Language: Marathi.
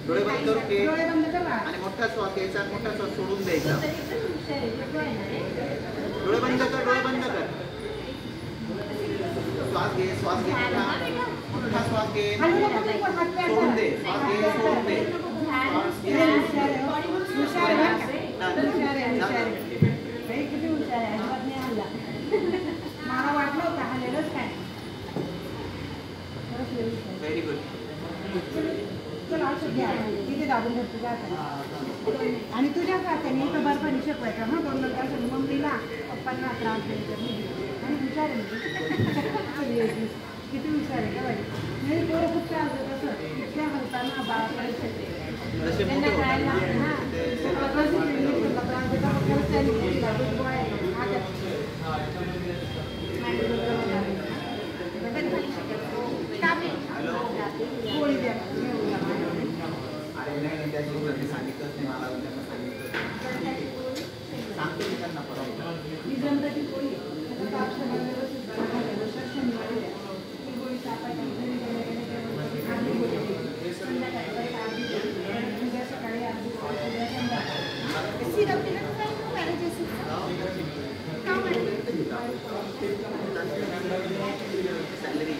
डोळे बंद करून घे आणि मोठा श्वास घ्यायचा, मोठा श्वास सोडून द्यायचा. डोळे बंद कर, डोळे बंद कर. श्वास घे, श्वास घे, मोठा श्वास घे, सोडून दे, श्वास घे, सोडून दे. Very good. तिथे दाबून धरतो आणि तुझ्या हाताने एका बर्फाने शिकवायचं हा 2 तास मम्मीला पप्पांना त्रास द्यायचा आणि हुशार आहे किती हुशार आहे का बाई. नाही पोरं खूप त्रास देत असं इतक्या हलताना बाळाकडे त्यांना कळायला गोळी द्या. सांगितलंच नाही मला, त्यांना सांगितलं सांगतो मी त्यांना परत. सॅलरी